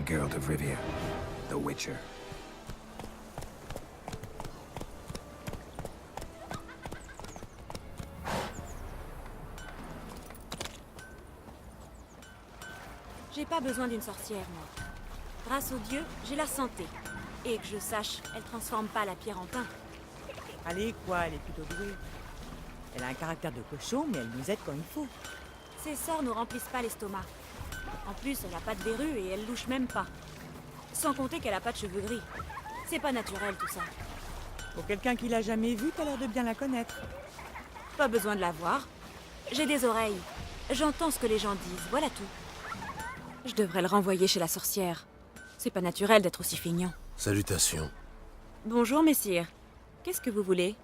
am Geralt of Rivia, the Witcher. J'ai pas besoin d'une sorcière, moi. Grâce aux dieux, j'ai la santé. Et que je sache, elle transforme pas la pierre en pain. Allez, quoi, elle est plutôt douée. Elle a un caractère de cochon, mais elle nous aide quand il faut. Ses sorts nous remplissent pas l'estomac. En plus, elle a pas de verrue et elle louche même pas. Sans compter qu'elle a pas de cheveux gris. C'est pas naturel tout ça. Pour quelqu'un qui l'a jamais vue, t'as l'air de bien la connaître. Pas besoin de la voir. J'ai des oreilles. J'entends ce que les gens disent, voilà tout. Je devrais le renvoyer chez la sorcière. C'est pas naturel d'être aussi feignant. Salutations. Bonjour, messire. Qu'est-ce que vous voulez?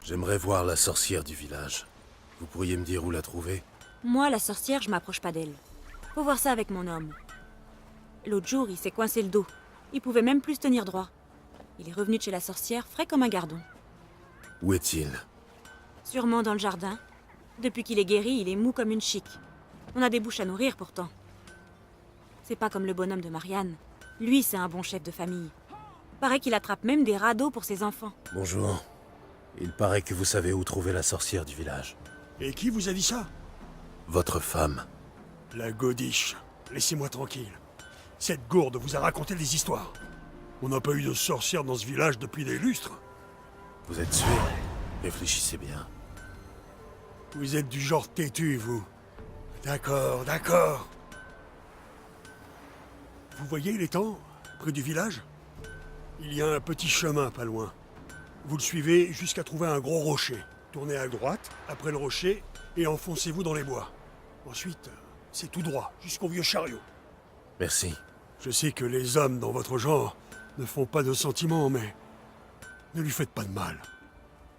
J'aimerais voir la sorcière du village. Vous pourriez me dire où la trouver? Moi, la sorcière, je m'approche pas d'elle. Faut voir ça avec mon homme. L'autre jour, il s'est coincé le dos. Il pouvait même plus se tenir droit. Il est revenu de chez la sorcière, frais comme un gardon. Où est-il? Sûrement dans le jardin. Depuis qu'il est guéri, il est mou comme une chique. On a des bouches à nourrir pourtant. C'est pas comme le bonhomme de Marianne. Lui, c'est un bon chef de famille. Paraît qu'il attrape même des radeaux pour ses enfants. Bonjour. Il paraît que vous savez où trouver la sorcière du village. Et qui vous a dit ça? Votre femme. La godiche. Laissez-moi tranquille. Cette gourde vous a raconté des histoires. On n'a pas eu de sorcière dans ce village depuis des lustres. Vous êtes sûr? Réfléchissez bien. Vous êtes du genre têtu, vous. D'accord, d'accord. Vous voyez l'étang, près du village? Il y a un petit chemin pas loin. Vous le suivez jusqu'à trouver un gros rocher. Tournez à droite, après le rocher, et enfoncez-vous dans les bois. Ensuite, c'est tout droit, jusqu'au vieux chariot. Merci. Je sais que les hommes dans votre genre ne font pas de sentiments, mais ne lui faites pas de mal.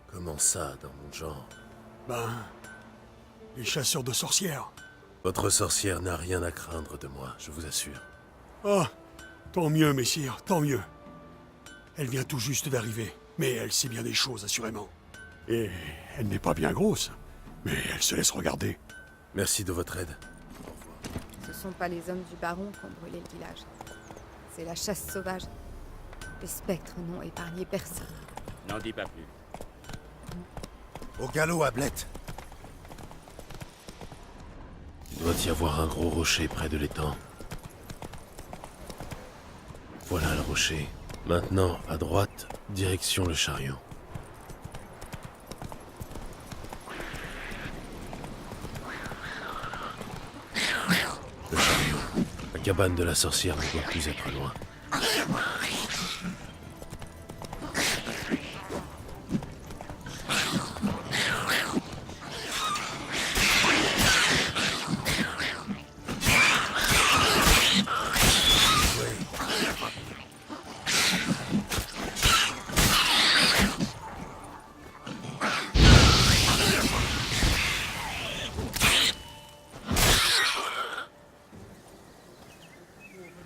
Comment ça, dans mon genre? Ben, les chasseurs de sorcières. Votre sorcière n'a rien à craindre de moi, je vous assure. Ah, tant mieux, messire, tant mieux. Elle vient tout juste d'arriver, mais elle sait bien des choses, assurément. Et elle n'est pas bien grosse, mais elle se laisse regarder. Merci de votre aide. Ce sont pas les hommes du baron qui ont brûlé le village. C'est la chasse sauvage. Les spectres n'ont épargné personne. N'en dis pas plus. Au galop, Ablette. Il doit y avoir un gros rocher près de l'étang. Voilà le rocher. Maintenant, à droite, direction le chariot. Le chariot. La cabane de la sorcière ne doit plus être loin.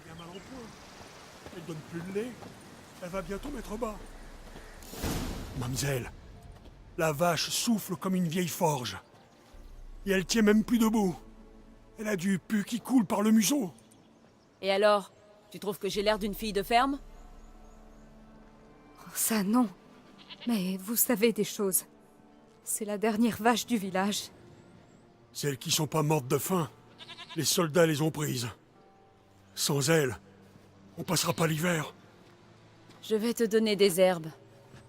Bien mal en point. Elle donne plus de lait. Elle va bientôt mettre bas. Mamselle, la vache souffle comme une vieille forge. Et elle tient même plus debout. Elle a du pu qui coule par le museau. Et alors? Tu trouves que j'ai l'air d'une fille de ferme? Oh, ça non. Mais vous savez des choses. C'est la dernière vache du village. Celles qui sont pas mortes de faim, les soldats les ont prises. Sans elles, on passera pas l'hiver. Je vais te donner des herbes.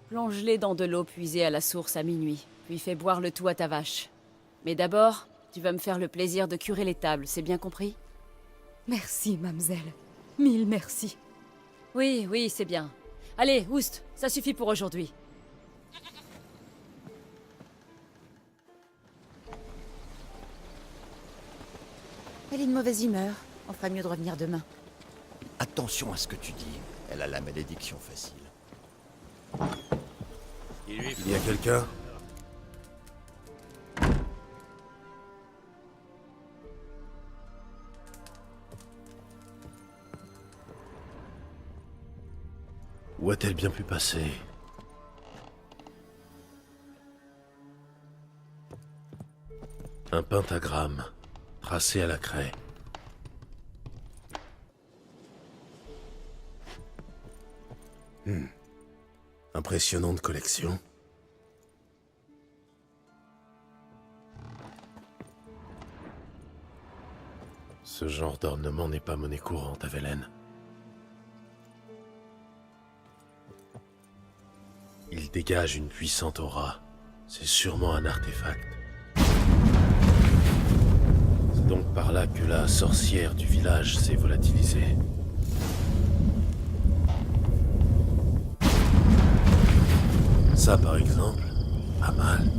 Plonge-les dans de l'eau puisée à la source à minuit, puis fais boire le tout à ta vache. Mais d'abord, tu vas me faire le plaisir de curer les tables, c'est bien compris? Merci, mamselle. Mille merci. Oui, oui, c'est bien. Allez, oust, ça suffit pour aujourd'hui. Elle est de mauvaise humeur. On fera mieux de revenir demain. Attention à ce que tu dis. Elle a la malédiction facile. Il y a quelqu'un? Où a-t-elle bien pu passer? Un pentagramme, tracé à la craie. Impressionnante collection. Ce genre d'ornement n'est pas monnaie courante à Velen. Il dégage une puissante aura. C'est sûrement un artefact. C'est donc par là que la sorcière du village s'est volatilisée. Ça, par exemple, pas mal.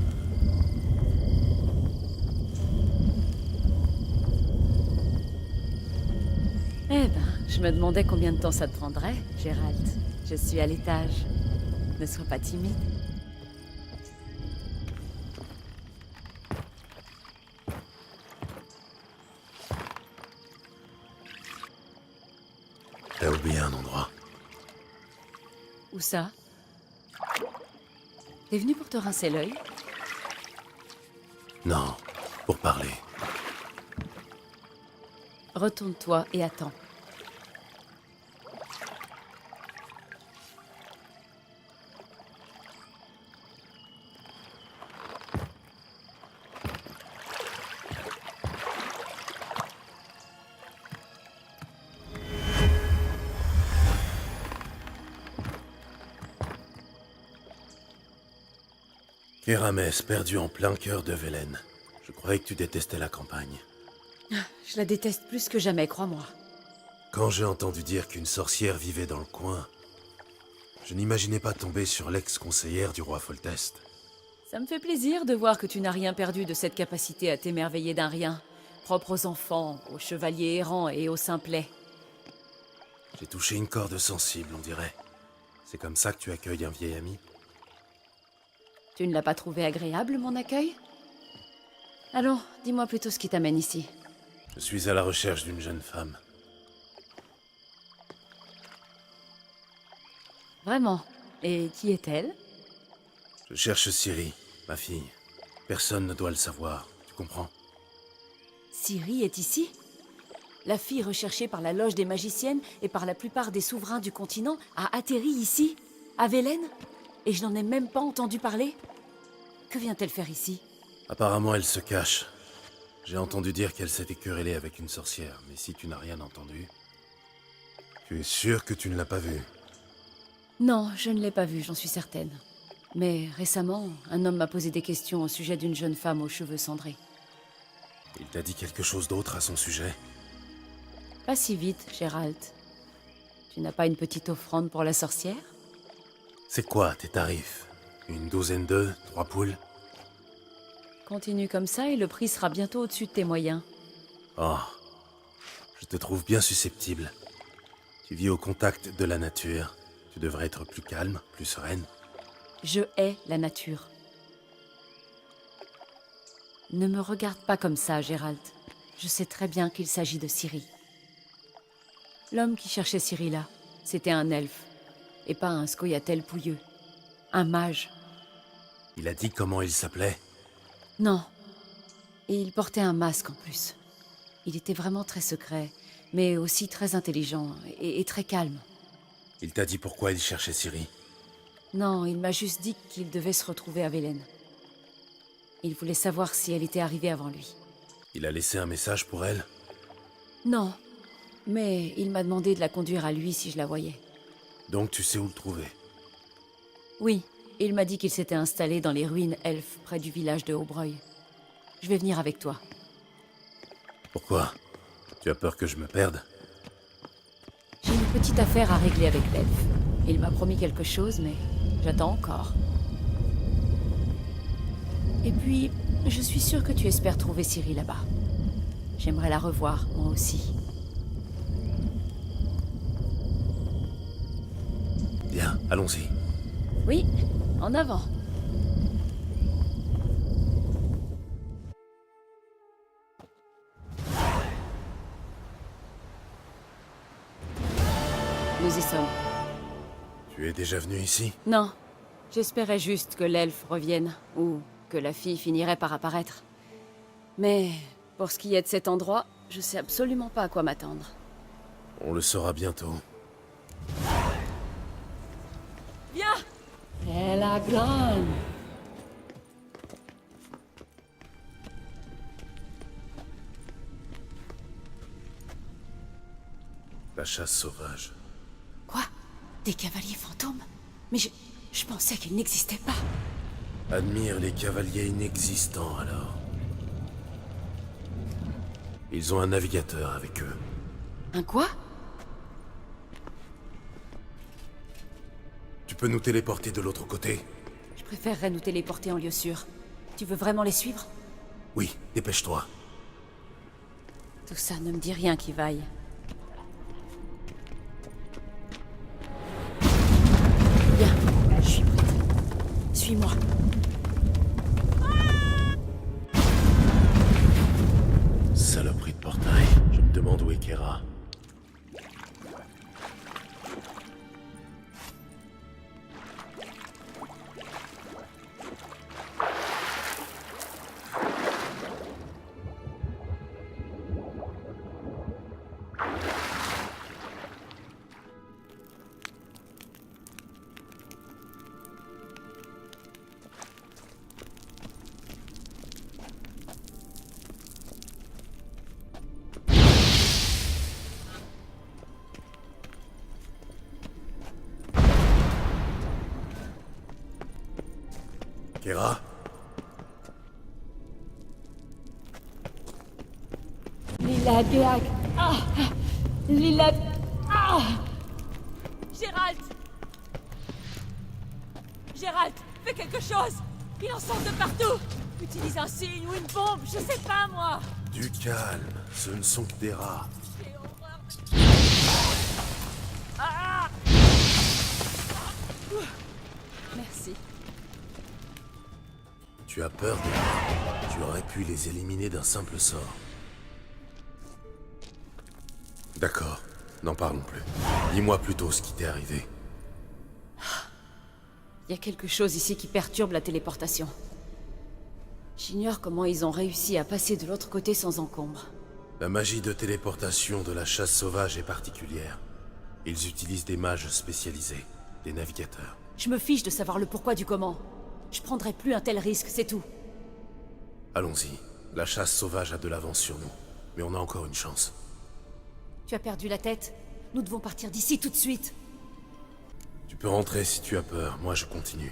Eh ben, je me demandais combien de temps ça te prendrait, Gérald. Je suis à l'étage. Ne sois pas timide. T'as oublié un endroit. Où ça? T'es venu pour te rincer l'œil? Non, pour parler. Retourne-toi et attends. Kéramès, perdu en plein cœur de Velen. Je croyais que tu détestais la campagne. Je la déteste plus que jamais, crois-moi. Quand j'ai entendu dire qu'une sorcière vivait dans le coin, je n'imaginais pas tomber sur l'ex-conseillère du roi Foltest. Ça me fait plaisir de voir que tu n'as rien perdu de cette capacité à t'émerveiller d'un rien, propre aux enfants, aux chevaliers errants et aux simplets. J'ai touché une corde sensible, on dirait. C'est comme ça que tu accueilles un vieil ami? Tu ne l'as pas trouvé agréable, mon accueil? Allons, dis-moi plutôt ce qui t'amène ici. Je suis à la recherche d'une jeune femme. Vraiment? Et qui est-elle? Je cherche Ciri, ma fille. Personne ne doit le savoir, tu comprends? Ciri est ici? La fille recherchée par la loge des magiciennes et par la plupart des souverains du continent a atterri ici, à Velen? Et je n'en ai même pas entendu parler? Que vient-elle faire ici? Apparemment, elle se cache. J'ai entendu dire qu'elle s'était querellée avec une sorcière, mais si tu n'as rien entendu... Tu es sûr que tu ne l'as pas vue? Non, je ne l'ai pas vue, j'en suis certaine. Mais récemment, un homme m'a posé des questions au sujet d'une jeune femme aux cheveux cendrés. Il t'a dit quelque chose d'autre à son sujet? Pas si vite, Gérald. Tu n'as pas une petite offrande pour la sorcière? C'est quoi tes tarifs? Une douzaine d'œufs, 3 poules? Continue comme ça et le prix sera bientôt au-dessus de tes moyens. Oh, je te trouve bien susceptible. Tu vis au contact de la nature. Tu devrais être plus calme, plus sereine. Je hais la nature. Ne me regarde pas comme ça, Gérald. Je sais très bien qu'il s'agit de Ciri. L'homme qui cherchait Ciri là, c'était un elfe. Et pas un scoia'tael pouilleux. Un mage. Il a dit comment il s'appelait? Non. Et il portait un masque en plus. Il était vraiment très secret, mais aussi très intelligent et très calme. Il t'a dit pourquoi il cherchait Ciri? Non, il m'a juste dit qu'il devait se retrouver à Velen. Il voulait savoir si elle était arrivée avant lui. Il a laissé un message pour elle? Non, mais il m'a demandé de la conduire à lui si je la voyais. Donc tu sais où le trouver? Oui, il m'a dit qu'il s'était installé dans les ruines elfes près du village de Aubreuil. Je vais venir avec toi. Pourquoi? Tu as peur que je me perde? J'ai une petite affaire à régler avec l'elfe. Il m'a promis quelque chose, mais j'attends encore. Et puis, je suis sûre que tu espères trouver Ciri là-bas. J'aimerais la revoir, moi aussi. Bien, allons-y. Oui, en avant. Nous y sommes. Tu es déjà venu ici? Non, j'espérais juste que l'elfe revienne, ou que la fille finirait par apparaître. Mais pour ce qui est de cet endroit, je sais absolument pas à quoi m'attendre. On le saura bientôt. C'est la grande. La chasse sauvage. Quoi? Des cavaliers fantômes? Mais je pensais qu'ils n'existaient pas. Admire les cavaliers inexistants, alors. Ils ont un navigateur avec eux. Un quoi? Tu peux nous téléporter de l'autre côté? Je préférerais nous téléporter en lieu sûr. Tu veux vraiment les suivre? Oui, dépêche-toi. Tout ça ne me dit rien qui vaille. Bien, je suis prête. Suis-moi. Saloperie de portail. Je me demande où est Kera. Kera? Lila Geag. Ah! Lila. Ah! Gérald! Gérald, fais quelque chose! Il en sort de partout! Utilise un signe ou une bombe, je sais pas moi! Du calme, ce ne sont que des rats. J'ai horreur. Ah! Merci. Tu as peur des rats. Tu aurais pu les éliminer d'un simple sort. D'accord, n'en parlons plus. Dis-moi plutôt ce qui t'est arrivé. Il y a quelque chose ici qui perturbe la téléportation. J'ignore comment ils ont réussi à passer de l'autre côté sans encombre. La magie de téléportation de la chasse sauvage est particulière. Ils utilisent des mages spécialisés, des navigateurs. Je me fiche de savoir le pourquoi du comment. Je prendrai plus un tel risque, c'est tout. Allons-y. La chasse sauvage a de l'avance sur nous. Mais on a encore une chance. Tu as perdu la tête? Nous devons partir d'ici tout de suite. Tu peux rentrer si tu as peur. Moi, je continue.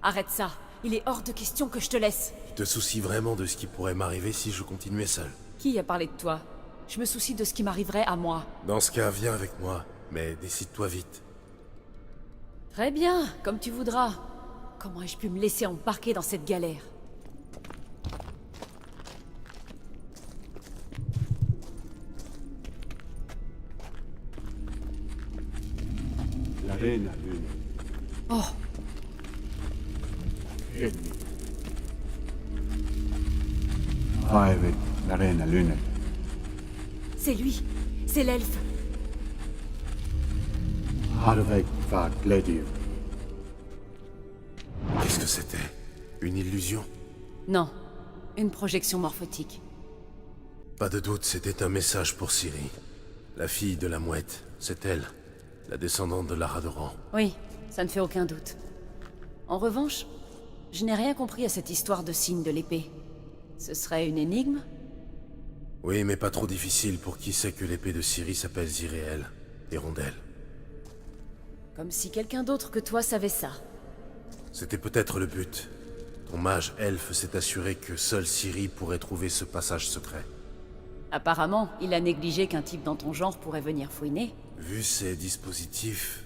Arrête ça. Il est hors de question que je te laisse. Tu te soucies vraiment de ce qui pourrait m'arriver si je continuais seul? Qui a parlé de toi? Je me soucie de ce qui m'arriverait à moi. Dans ce cas, viens avec moi. Mais décide-toi vite. Très bien, comme tu voudras. Comment ai-je pu me laisser embarquer dans cette galère? La reine lune. Oh, Ennemi. Aivet, la reine lune. c'est lui. C'est l'elfe. Harveg var Glediv. Qu'est-ce que c'était? Une illusion? Non, une projection morphotique. Pas de doute, c'était un message pour Ciri. La fille de la mouette, c'est elle. La descendante de Laradoran. Oui, ça ne fait aucun doute. En revanche, je n'ai rien compris à cette histoire de signe de l'épée. Ce serait une énigme? Oui, mais pas trop difficile pour qui sait que l'épée de Ciri s'appelle Ziréel, Hirondelle. Comme si quelqu'un d'autre que toi savait ça. C'était peut-être le but. Ton mage elfe s'est assuré que seule Ciri pourrait trouver ce passage secret. Apparemment, il a négligé qu'un type dans ton genre pourrait venir fouiner. Vu ces dispositifs,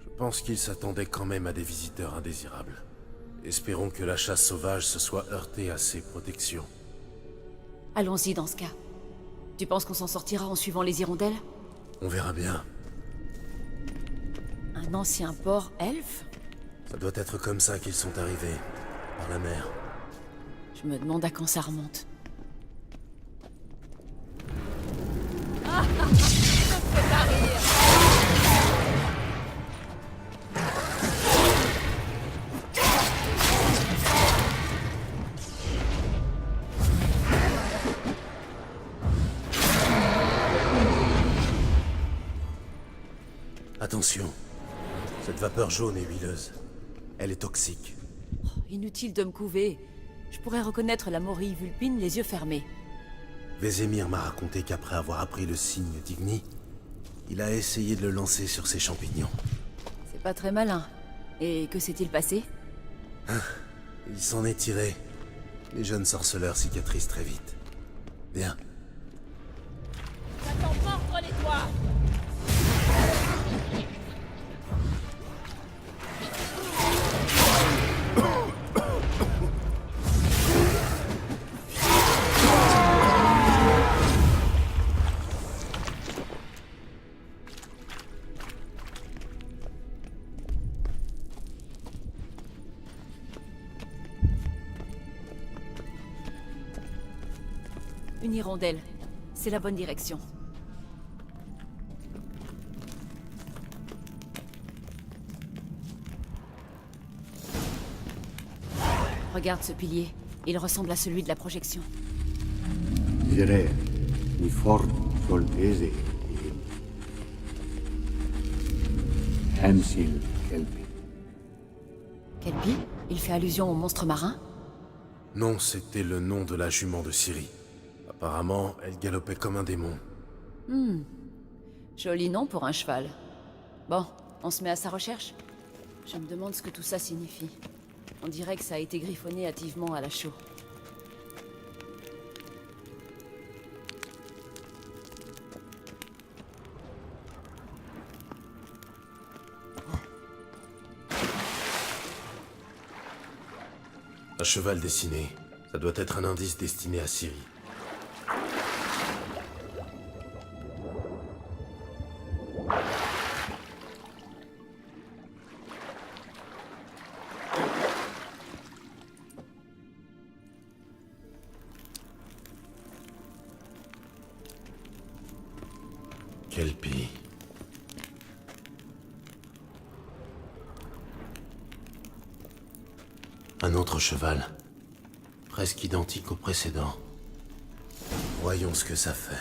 je pense qu'il s'attendait quand même à des visiteurs indésirables. Espérons que la chasse sauvage se soit heurtée à ses protections. Allons-y dans ce cas. Tu penses qu'on s'en sortira en suivant les hirondelles? On verra bien. Un ancien port elfe? Ça doit être comme ça qu'ils sont arrivés, par la mer. Je me demande à quand ça remonte. Attention, cette vapeur jaune est huileuse. Elle est toxique. Inutile de me couver. Je pourrais reconnaître la Mori Vulpine les yeux fermés. Vézémir m'a raconté qu'après avoir appris le signe d'Igni, il a essayé de le lancer sur ses champignons. C'est pas très malin. Et que s'est-il passé? Il s'en est tiré. Les jeunes sorceleurs cicatrisent très vite. Bien. Va t'en mordre les doigts! Une hirondelle. C'est la bonne direction. Regarde ce pilier. Il ressemble à celui de la projection. Dire mi fort soltese Hamsil Kelpi. Kelpie? Il fait allusion au monstre marin? Non, c'était le nom de la jument de Ciri. Apparemment, elle galopait comme un démon. Joli nom pour un cheval. Bon, on se met à sa recherche? Je me demande ce que tout ça signifie. On dirait que ça a été griffonné hâtivement à la chaux. Un cheval dessiné. Ça doit être un indice destiné à Ciri. Kelpie. Un autre cheval. Presque identique au précédent. Voyons ce que ça fait.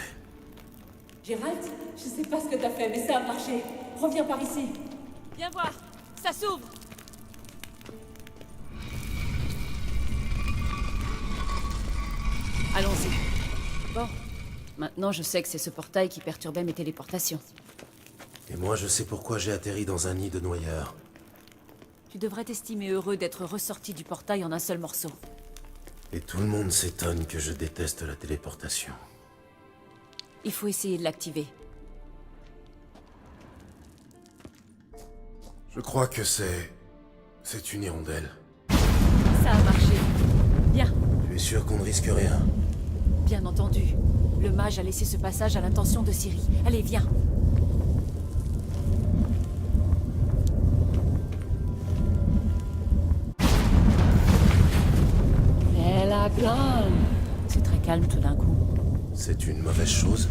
Gérald, je sais pas ce que t'as fait, mais ça a marché. Reviens par ici. Viens voir, ça s'ouvre. Allons-y. Bon, maintenant je sais que c'est ce portail qui perturbait mes téléportations. Et moi, je sais pourquoi j'ai atterri dans un nid de noyeurs. Tu devrais t'estimer heureux d'être ressorti du portail en un seul morceau. Et tout le monde s'étonne que je déteste la téléportation. Il faut essayer de l'activer. Je crois que c'est une hirondelle. Ça a marché. Bien, Tu es sûr qu'on ne risque rien? bien entendu. Le mage a laissé ce passage à l'intention de Ciri. Allez, viens. Elle a grande. C'est très calme tout d'un coup. C'est une mauvaise chose?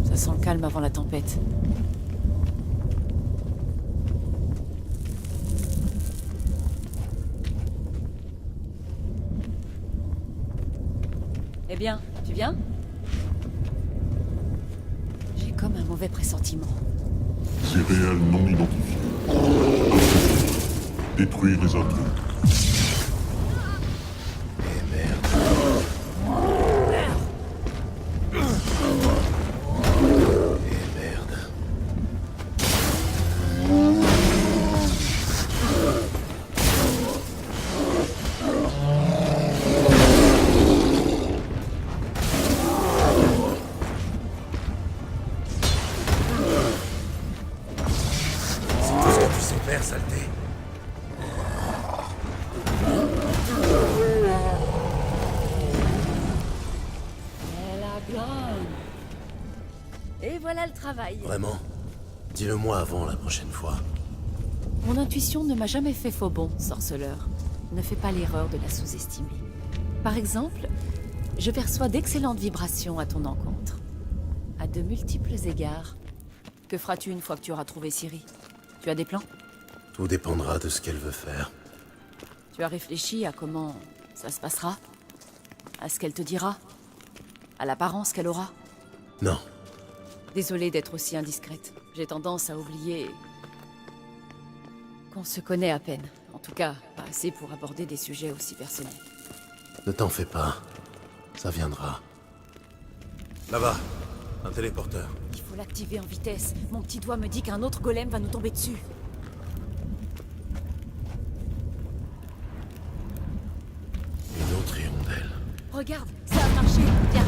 Ça sent le calme avant la tempête. Eh bien, tu viens? J'ai comme un mauvais pressentiment. Céréales non identifiées. Détruire les intrus. Eh merde. Eh merde. C'est tout ce que tu sais faire, saleté. Et voilà le travail. Vraiment? Dis-le-moi avant la prochaine fois. Mon intuition ne m'a jamais fait faux bon, sorceleur. Ne fais pas l'erreur de la sous-estimer. Par exemple, je perçois d'excellentes vibrations à ton encontre. À de multiples égards. Que feras-tu une fois que tu auras trouvé Ciri? Tu as des plans? Tout dépendra de ce qu'elle veut faire. Tu as réfléchi à comment ça se passera? À ce qu'elle te dira? À l'apparence qu'elle aura? Non. Désolée d'être aussi indiscrète. J'ai tendance à oublier qu'on se connaît à peine. En tout cas, pas assez pour aborder des sujets aussi personnels. Ne t'en fais pas. Ça viendra. Là-bas, un téléporteur. Il faut l'activer en vitesse. Mon petit doigt me dit qu'un autre golem va nous tomber dessus. Une autre hirondelle. Regarde, ça a marché. Viens.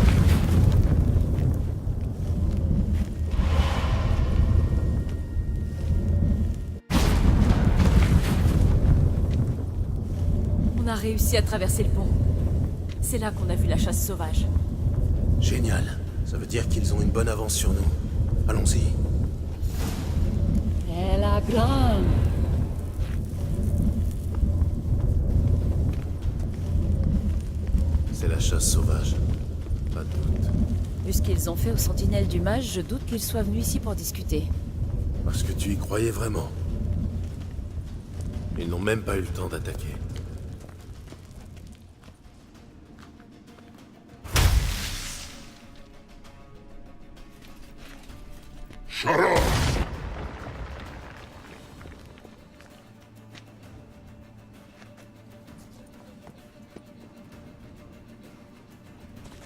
On a réussi à traverser le pont. C'est là qu'on a vu la chasse sauvage. Génial. Ça veut dire qu'ils ont une bonne avance sur nous. Allons-y. Elle a grande. C'est la chasse sauvage. Pas de doute. Vu ce qu'ils ont fait aux sentinelles du mage, je doute qu'ils soient venus ici pour discuter. Parce que tu y croyais vraiment. Ils n'ont même pas eu le temps d'attaquer. Shara!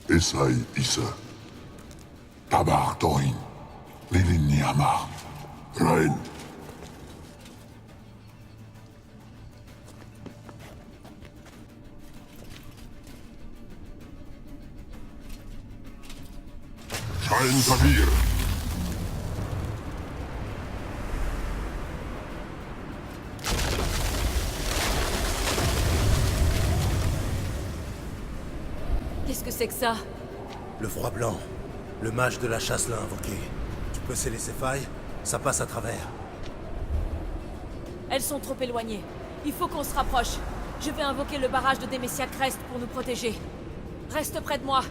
Esai Isa. Tabar Torin. Lilin Niamar. Rain. Shain Tabir. Qu'est-ce que c'est que ça? Le froid blanc. Le mage de la chasse l'a invoqué. Tu peux sceller ses failles, ça passe à travers. Elles sont trop éloignées. Il faut qu'on se rapproche. Je vais invoquer le barrage de Demesia Crest pour nous protéger. Reste près de moi.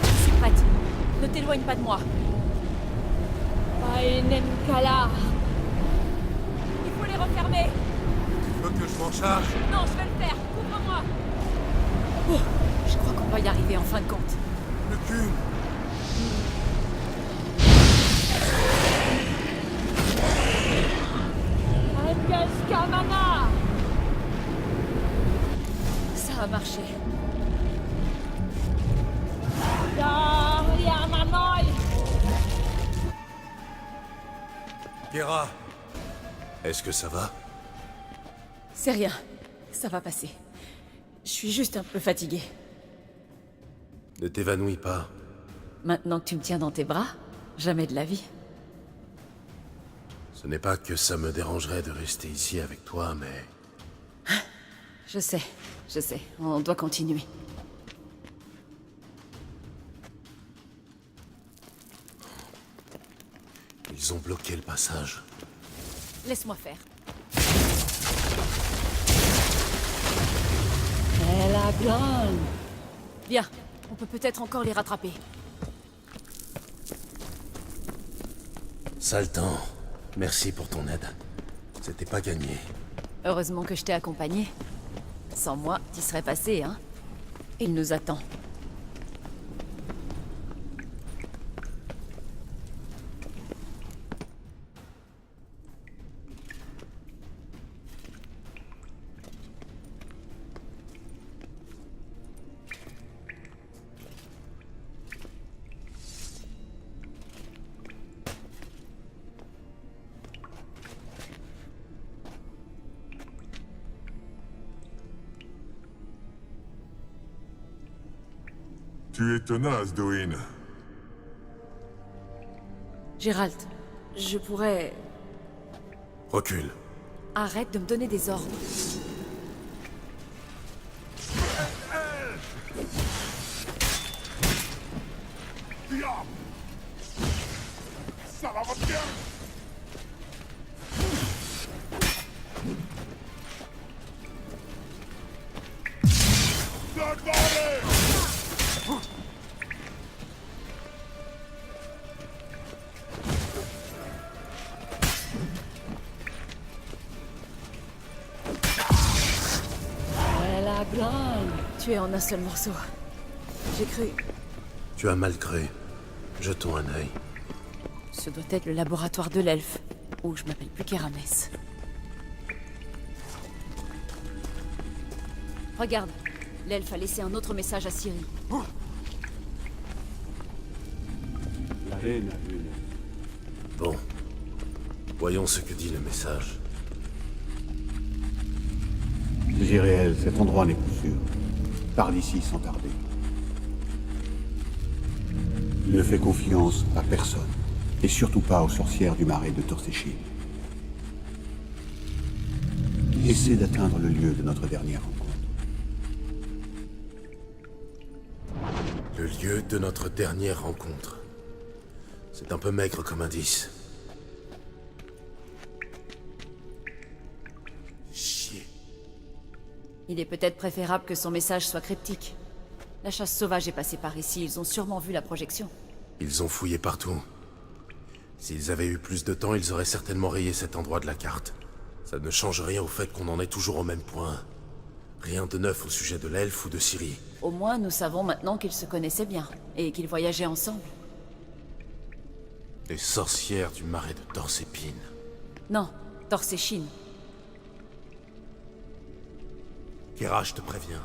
Je suis prête. Ne t'éloigne pas de moi. Il faut les refermer. Tu veux que je m'en charge? Non, je vais le faire. Couvre-moi. Oh, je crois qu'on va y arriver en fin de compte. Le cul. Ça a marché. Kera, est-ce que ça va? C'est rien. Ça va passer. Je suis juste un peu fatiguée. Ne t'évanouis pas. Maintenant que tu me tiens dans tes bras, jamais de la vie. Ce n'est pas que ça me dérangerait de rester ici avec toi, mais... Je sais. On doit continuer. Ils ont bloqué le passage. Laisse-moi faire. Bien, on peut peut-être encore les rattraper. Sale temps. Merci pour ton aide. C'était pas gagné. Heureusement que je t'ai accompagné. Sans moi, t'y serais passé, hein? Il nous attend. Tu es tenace, Doin. Gérald, je pourrais... Recule. Arrête de me donner des ordres. Ça va bien. Tu es en un seul morceau. J'ai cru... Tu as mal cru. Jetons un œil. Ce doit être le laboratoire de l'elfe, où je m'appelle plus qu'Eramès. Regarde, l'elfe a laissé un autre message à Ciri. La reine a une. Bon. Voyons ce que dit le message. Zirael, cet endroit n'est plus sûr. Pars d'ici sans tarder. Ne fais confiance à personne. Et surtout pas aux sorcières du marais de Torséchine. Essaie d'atteindre le lieu de notre dernière rencontre. Le lieu de notre dernière rencontre. C'est un peu maigre comme indice. Chier. Il est peut-être préférable que son message soit cryptique. La chasse sauvage est passée par ici, ils ont sûrement vu la projection. Ils ont fouillé partout. S'ils avaient eu plus de temps, ils auraient certainement rayé cet endroit de la carte. Ça ne change rien au fait qu'on en est toujours au même point. Rien de neuf au sujet de l'elfe ou de Ciri. Au moins, nous savons maintenant qu'ils se connaissaient bien, et qu'ils voyageaient ensemble. Les sorcières du marais de Torsépine. Non, Torséchine. Kera, je te préviens.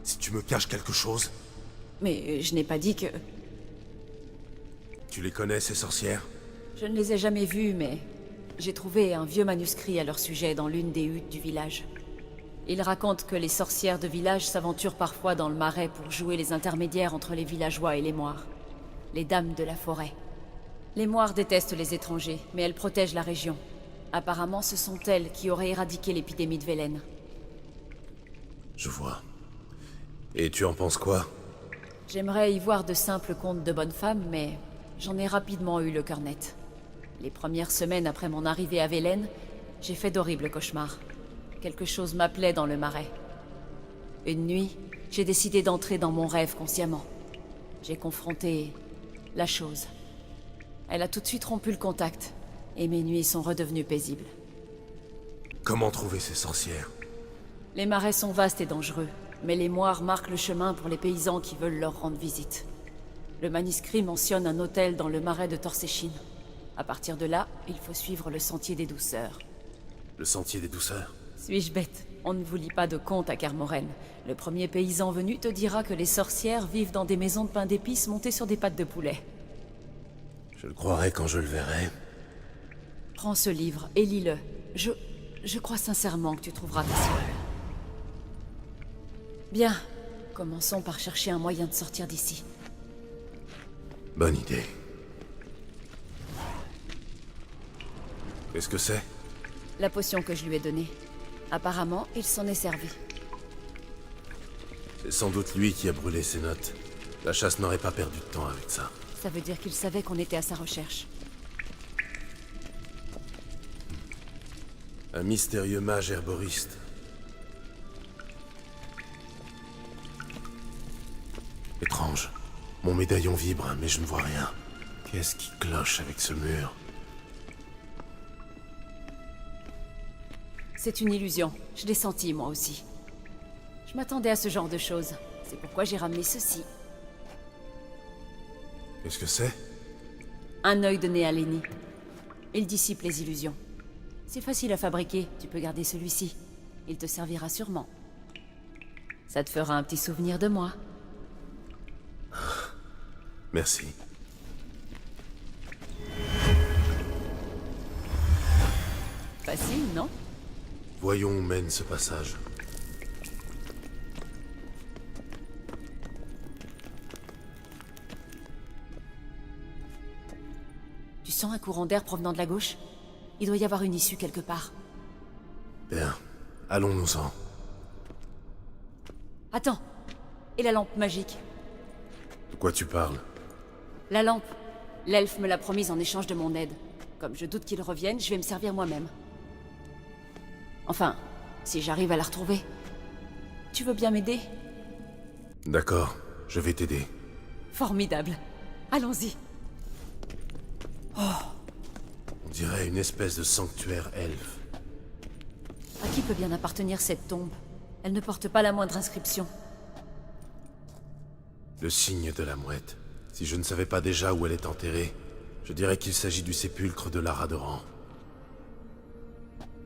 Si tu me caches quelque chose, Mais je n'ai pas dit que... tu les connais, ces sorcières? Je ne les ai jamais vues, mais... j'ai trouvé un vieux manuscrit à leur sujet dans l'une des huttes du village. Il raconte que les sorcières de village s'aventurent parfois dans le marais pour jouer les intermédiaires entre les villageois et les moires. Les dames de la forêt. Les moires détestent les étrangers, mais elles protègent la région. Apparemment, ce sont elles qui auraient éradiqué l'épidémie de Velen. Je vois. Et tu en penses quoi? J'aimerais y voir de simples contes de bonnes femmes, mais j'en ai rapidement eu le cœur net. Les premières semaines après mon arrivée à Velen, j'ai fait d'horribles cauchemars. Quelque chose m'appelait dans le marais. Une nuit, j'ai décidé d'entrer dans mon rêve consciemment. J'ai confronté la chose. Elle a tout de suite rompu le contact, et mes nuits sont redevenues paisibles. Comment trouver ces sorcières? Les marais sont vastes et dangereux, mais les moires marquent le chemin pour les paysans qui veulent leur rendre visite. Le manuscrit mentionne un hôtel dans le marais de Torséchine. À partir de là, il faut suivre le sentier des douceurs. Le sentier des douceurs? Suis-je bête? On ne vous lit pas de contes à Kermoren. Le premier paysan venu te dira que les sorcières vivent dans des maisons de pain d'épices montées sur des pattes de poulet. Je le croirai quand je le verrai. Prends ce livre et lis-le. Je crois sincèrement que tu trouveras ta cible. Bien, commençons par chercher un moyen de sortir d'ici. Bonne idée. Qu'est-ce que c'est? La potion que je lui ai donnée. Apparemment, il s'en est servi. C'est sans doute lui qui a brûlé ses notes. La chasse n'aurait pas perdu de temps avec ça. Ça veut dire qu'il savait qu'on était à sa recherche. Un mystérieux mage herboriste. Étrange. Mon médaillon vibre, mais je ne vois rien. Qu'est-ce qui cloche avec ce mur? C'est une illusion. Je l'ai senti, moi aussi. Je m'attendais à ce genre de choses. C'est pourquoi j'ai ramené ceci. Qu'est-ce que c'est? Un œil de Néalénie. Il dissipe les illusions. C'est facile à fabriquer. Tu peux garder celui-ci. Il te servira sûrement. Ça te fera un petit souvenir de moi. Merci. Facile, non? Voyons où mène ce passage. Tu sens un courant d'air provenant de la gauche? Il doit y avoir une issue quelque part. Bien. Allons-nous-en. Attends! Et la lampe magique? De quoi tu parles? La lampe. L'elfe me l'a promise en échange de mon aide. Comme je doute qu'il revienne, je vais me servir moi-même. Enfin, si j'arrive à la retrouver. Tu veux bien m'aider? D'accord, je vais t'aider. Formidable. Allons-y. On dirait une espèce de sanctuaire elfe. À qui peut bien appartenir cette tombe? Elle ne porte pas la moindre inscription. Le signe de la mouette. Si je ne savais pas déjà où elle est enterrée, je dirais qu'il s'agit du sépulcre de Lara Doran.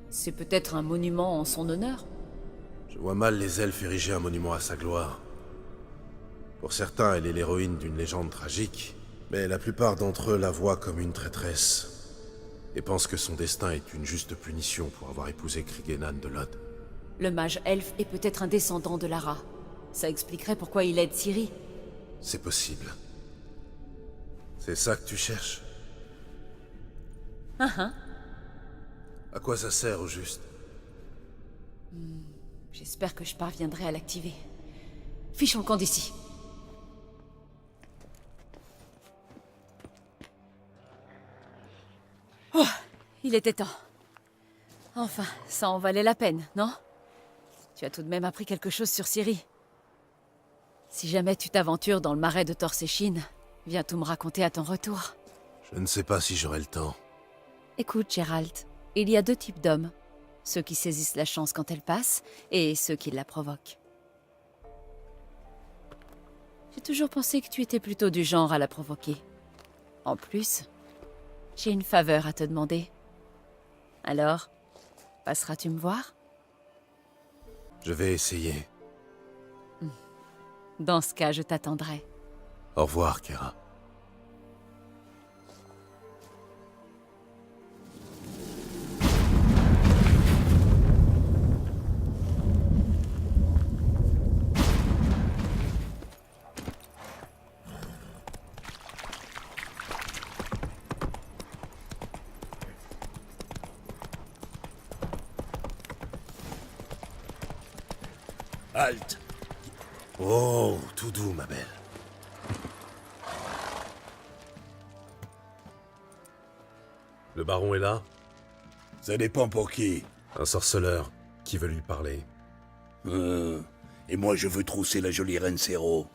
C'est peut-être un monument en son honneur? Je vois mal les elfes ériger un monument à sa gloire. Pour certains, elle est l'héroïne d'une légende tragique, mais la plupart d'entre eux la voient comme une traîtresse, et pensent que son destin est une juste punition pour avoir épousé Krigenan de Lod. Le mage elfe est peut-être un descendant de Lara. Ça expliquerait pourquoi il aide Ciri. C'est possible. C'est ça que tu cherches? À quoi ça sert au juste? J'espère que je parviendrai à l'activer. Fichons le camp d'ici. Oh, il était temps. Enfin, ça en valait la peine, non? Tu as tout de même appris quelque chose sur Ciri. Si jamais tu t'aventures dans le marais de Torséchine, viens tout me raconter à ton retour. Je ne sais pas si j'aurai le temps. Écoute, Geralt, il y a deux types d'hommes. Ceux qui saisissent la chance quand elle passe, et ceux qui la provoquent. J'ai toujours pensé que tu étais plutôt du genre à la provoquer. En plus, j'ai une faveur à te demander. Alors, passeras-tu me voir? Je vais essayer. Dans ce cas, je t'attendrai. Au revoir, Kera. Halte! Oh, tout doux, ma belle. Le baron est là? Ça dépend pour qui. Un sorceleur qui veut lui parler. Et moi, je veux trousser la jolie reine Cero.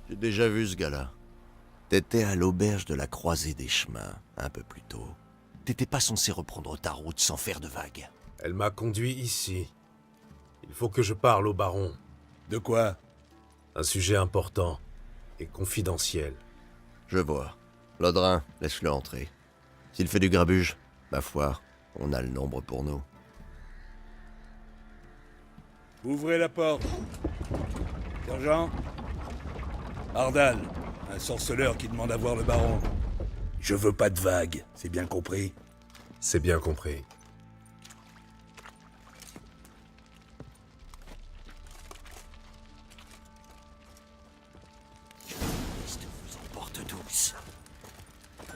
J'ai déjà vu ce gars-là. T'étais à l'auberge de la Croisée des Chemins, un peu plus tôt. T'étais pas censé reprendre ta route sans faire de vagues. Elle m'a conduit ici. Il faut que je parle au baron. De quoi? Un sujet important et confidentiel. Je vois. Lodrin, laisse-le entrer. S'il fait du grabuge, ma foi, on a le nombre pour nous. Ouvrez la porte. Sergent? Ardal, un sorceleur qui demande à voir le baron. Je veux pas de vagues, c'est bien compris? C'est bien compris.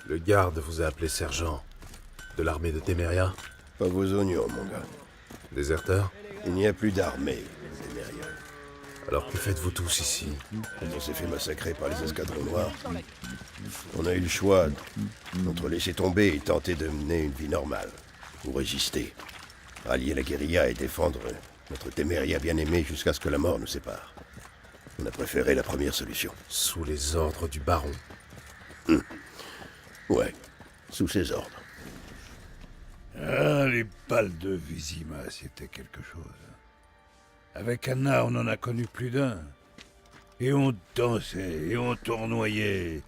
Le garde vous a appelé sergent. De l'armée de Téméria? Pas vos oignons, mon gars. Déserteur? Il n'y a plus d'armée, Téméria. Alors que faites-vous tous ici? On s'est fait massacrer par les escadrons noirs. On a eu le choix entre laisser tomber et tenter de mener une vie normale. Ou résister. Rallier la guérilla et défendre notre Téméria bien-aimé jusqu'à ce que la mort nous sépare. On a préféré la première solution. Sous les ordres du baron? Ouais, sous ses ordres. Ah, les balles de Vizima, c'était quelque chose. Avec Anna, on en a connu plus d'un. Et on dansait, et on tournoyait.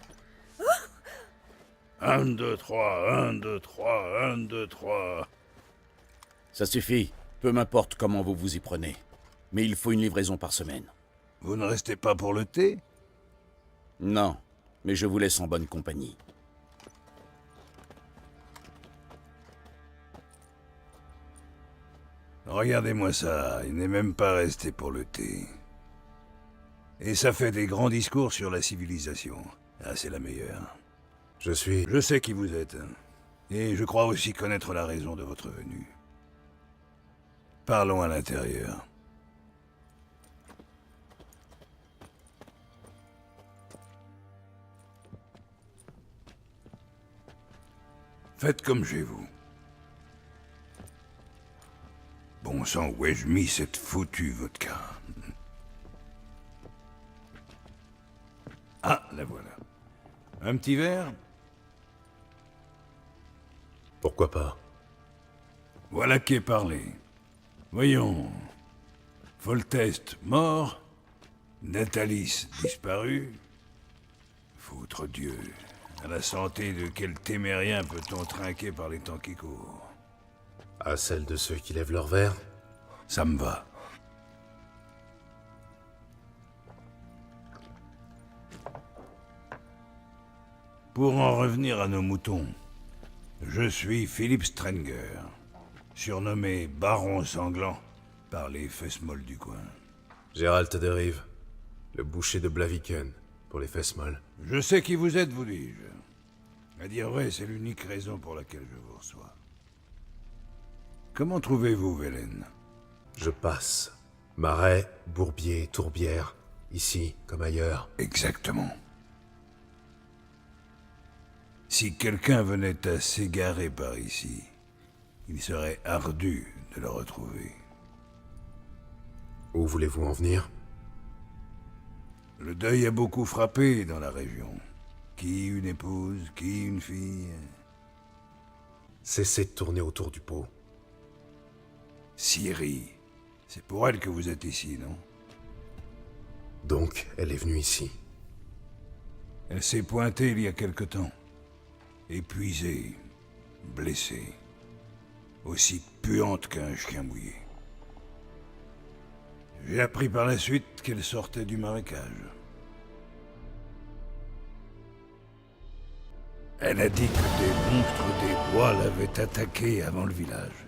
1, 2, 3, 1, 2, 3, 1, 2, 3. Ça suffit. Peu m'importe comment vous vous y prenez. Mais il faut une livraison par semaine. Vous ne restez pas pour le thé? Non, mais je vous laisse en bonne compagnie. Regardez-moi ça, il n'est même pas resté pour le thé. Et ça fait des grands discours sur la civilisation. Ah, c'est la meilleure. Je sais qui vous êtes. Et je crois aussi connaître la raison de votre venue. Parlons à l'intérieur. Faites comme chez vous. Bon sang, où ai-je mis cette foutue vodka? Ah, la voilà. Un petit verre? Pourquoi pas? Voilà qui est parlé. Voyons. Foltest mort. Natalis disparu. foutre, Dieu. À la santé de quel témérien peut-on trinquer par les temps qui courent? À celle de ceux qui lèvent leur verre? Ça me va. Pour en revenir à nos moutons, je suis Philippe Strenger, surnommé Baron Sanglant par les fesses-molles du coin. Gérald de Rive, le boucher de Blaviken, pour les fesses molles. Je sais qui vous êtes, vous dis-je. À dire vrai, c'est l'unique raison pour laquelle je vous reçois. Comment trouvez-vous Velen? Je passe. Marais, bourbier, tourbière, ici comme ailleurs. Exactement. Si quelqu'un venait à s'égarer par ici, il serait ardu de le retrouver. Où voulez-vous en venir? Le deuil a beaucoup frappé dans la région. Qui une épouse, qui une fille. Cessez de tourner autour du pot. Ciri, c'est pour elle que vous êtes ici, non? Donc, elle est venue ici. Elle s'est pointée il y a quelque temps. Épuisée, blessée. Aussi puante qu'un chien mouillé. J'ai appris par la suite qu'elle sortait du marécage. Elle a dit que des monstres des bois l'avaient attaquée avant le village.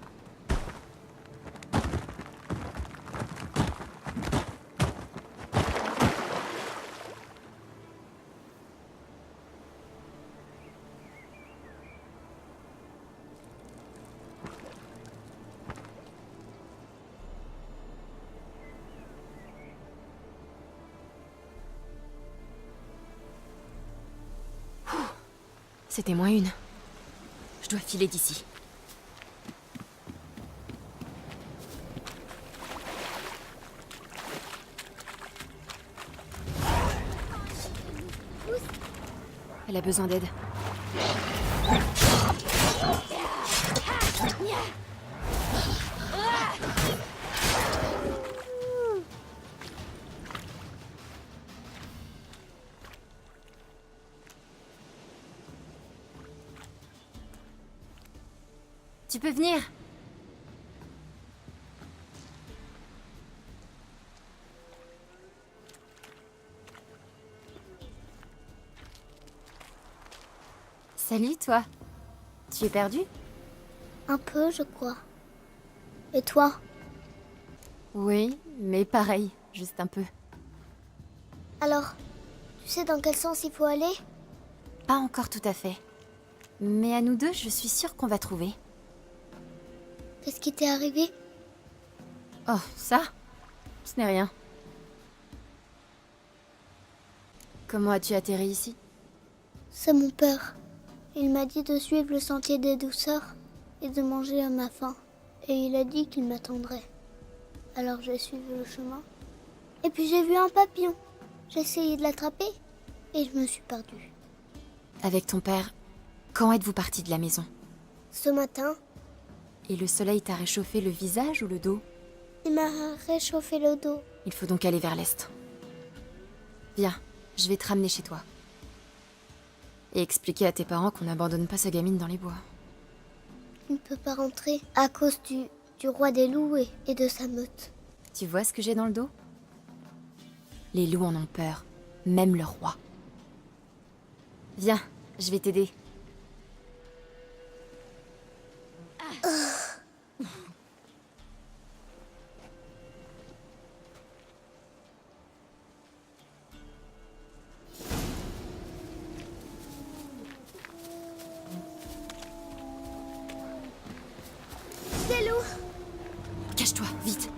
C'était moins une. Je dois filer d'ici. Elle a besoin d'aide. Tu peux venir. Salut, toi. Tu es perdu? Un peu, je crois. Et toi? Oui, mais pareil, juste un peu. Alors, tu sais dans quel sens il faut aller? Pas encore tout à fait. Mais à nous deux, je suis sûre qu'on va trouver. Qu'est-ce qui t'est arrivé? Oh, ça? Ce n'est rien. Comment as-tu atterri ici? C'est mon père. Il m'a dit de suivre le sentier des douceurs et de manger à ma faim. Et il a dit qu'il m'attendrait. Alors j'ai suivi le chemin. Et puis j'ai vu un papillon. J'ai essayé de l'attraper et je me suis perdue. Avec ton père, quand êtes-vous partis de la maison? Ce matin, Et le soleil t'a réchauffé le visage ou le dos? il m'a réchauffé le dos. Il faut donc aller vers l'est. Viens, je vais te ramener chez toi. Et expliquer à tes parents qu'on n'abandonne pas sa gamine dans les bois. Il ne peut pas rentrer à cause du roi des loups et de sa meute. Tu vois ce que j'ai dans le dos? Les loups en ont peur, même le roi. Viens, je vais t'aider. Des loups! Cache-toi, vite.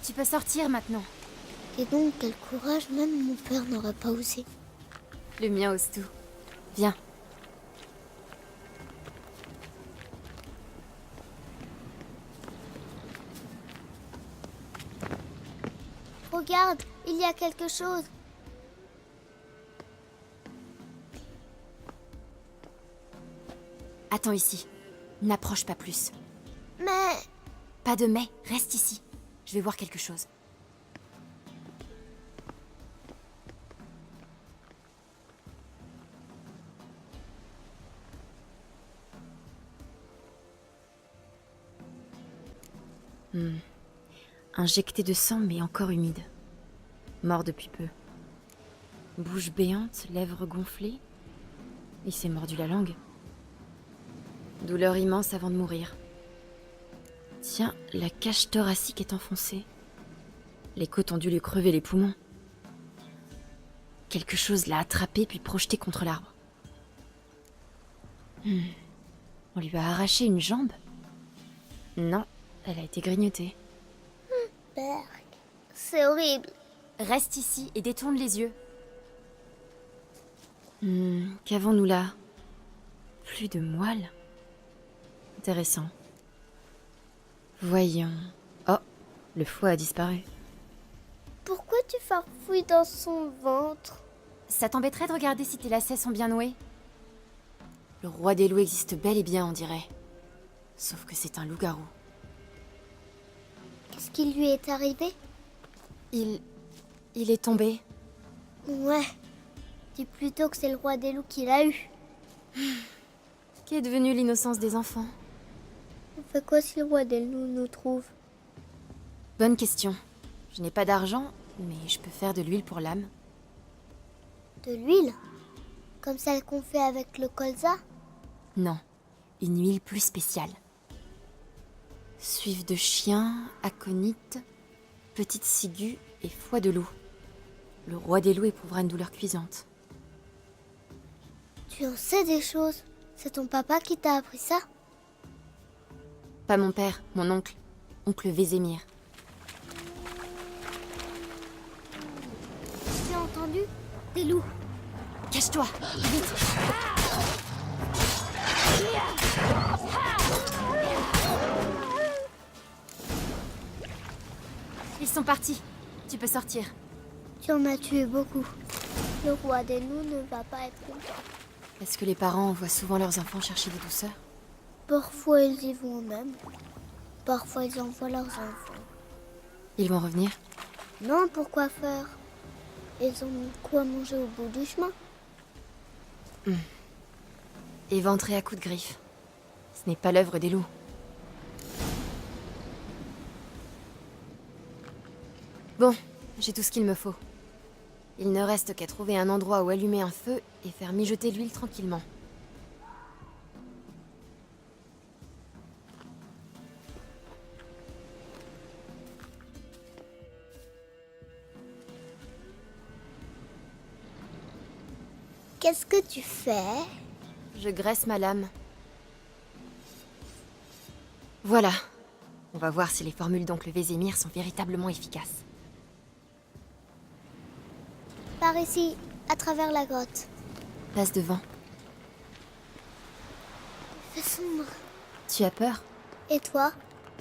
Tu peux sortir maintenant. Et donc, quel courage, même mon père n'aurait pas osé. Le mien ose tout. Viens. Regarde, il y a quelque chose. Attends ici. N'approche pas plus. Mais... Pas de mais, reste ici. Je vais voir quelque chose. Injecté de sang mais encore humide. Mort depuis peu. Bouche béante, lèvres gonflées. Il s'est mordu la langue. Douleur immense avant de mourir. Tiens, la cage thoracique est enfoncée. Les côtes ont dû lui crever les poumons. Quelque chose l'a attrapé puis projeté contre l'arbre. On lui a arraché une jambe? Non, elle a été grignotée. Berk, c'est horrible. Reste ici et détourne les yeux. Qu'avons-nous là? Plus de moelle? Intéressant. Voyons. Oh, le foie a disparu. Pourquoi tu farfouilles dans son ventre? Ça t'embêterait de regarder si tes lacets sont bien noués? Le roi des loups existe bel et bien, on dirait. Sauf que c'est un loup-garou. Qu'est-ce qui lui est arrivé? Il est tombé. Ouais. Dis plutôt que c'est le roi des loups qui l'a eu. Qu'est devenue l'innocence des enfants? On fait quoi si le roi des loups nous trouve? Bonne question. Je n'ai pas d'argent, mais je peux faire de l'huile pour l'âme. De l'huile? Comme celle qu'on fait avec le colza? Non, une huile plus spéciale. Suive de chien, aconite, petite ciguë et foie de loup. Le roi des loups éprouvera une douleur cuisante. Tu en sais des choses. C'est ton papa qui t'a appris ça? Pas mon père, mon oncle. Oncle Vézémir. J'ai entendu des loups. Cache-toi, vite! Ils sont partis. Tu peux sortir. Tu en as tué beaucoup. Le roi des loups ne va pas être content. Est-ce que les parents envoient souvent leurs enfants chercher des douceurs? Parfois ils y vont eux-mêmes. Parfois ils envoient leurs enfants. Ils vont revenir? Non, pourquoi faire? Ils ont quoi manger au bout du chemin. Éventrés à coups de griffes. Ce n'est pas l'œuvre des loups. Bon, j'ai tout ce qu'il me faut. Il ne reste qu'à trouver un endroit où allumer un feu et faire mijoter l'huile tranquillement. Qu'est-ce que tu fais? Je graisse ma lame. Voilà. On va voir si les formules d'oncle Vézémir sont véritablement efficaces. Par ici, à travers la grotte. Passe devant. Il fait sombre. Tu as peur? Et toi?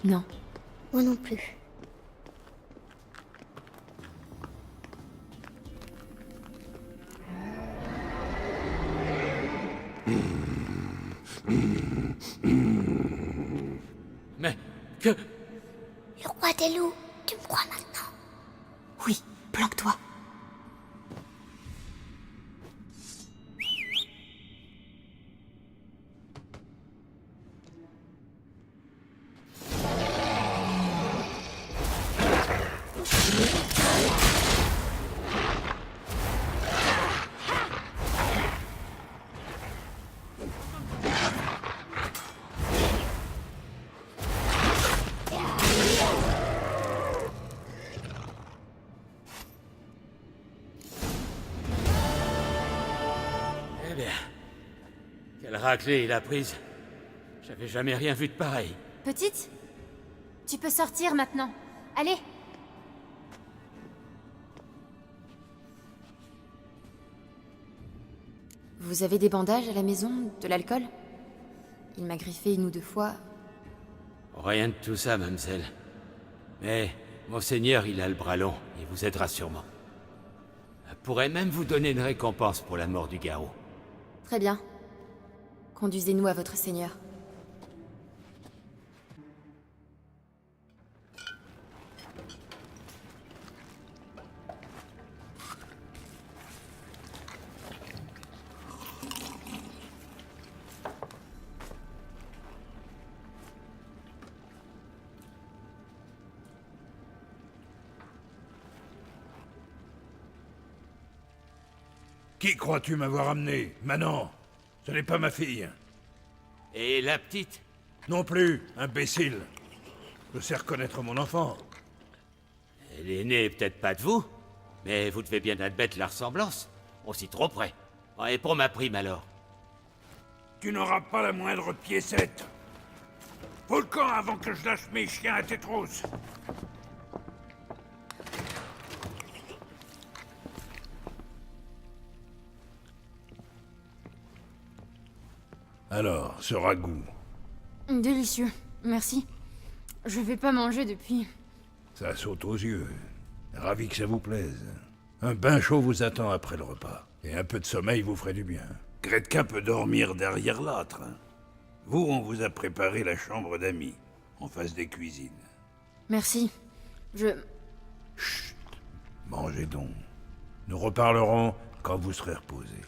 Non. Moi non plus. Mais que... Le roi des loups, tu me crois maintenant? Oui, planque-toi. Eh bien... Quelle raclée il a prise. J'avais jamais rien vu de pareil. Petite? Tu peux sortir maintenant. Allez! Vous avez des bandages à la maison? De l'alcool? Il m'a griffé 1 ou 2 fois. Rien de tout ça, mademoiselle. Mais Monseigneur, il a le bras long. Il vous aidera sûrement. Il pourrait même vous donner une récompense pour la mort du garrot. Très bien. Conduisez-nous à votre seigneur. Qui crois-tu m'avoir amené? Manon, ce n'est pas ma fille. Et la petite? Non plus, imbécile. Je sais reconnaître mon enfant. Elle est née peut-être pas de vous, mais vous devez bien admettre la ressemblance. Aussi trop près. Et pour ma prime alors? Tu n'auras pas la moindre piécette. Fous le camp avant que je lâche mes chiens à tes trousses. Alors, ce ragoût, Délicieux, merci. Je vais pas manger depuis... ça saute aux yeux. Ravi que ça vous plaise. Un bain chaud vous attend après le repas. Et un peu de sommeil vous ferait du bien. Gretka peut dormir derrière l'âtre. Vous, on vous a préparé la chambre d'amis, en face des cuisines. Merci. Je... Mangez donc. Nous reparlerons quand vous serez reposés.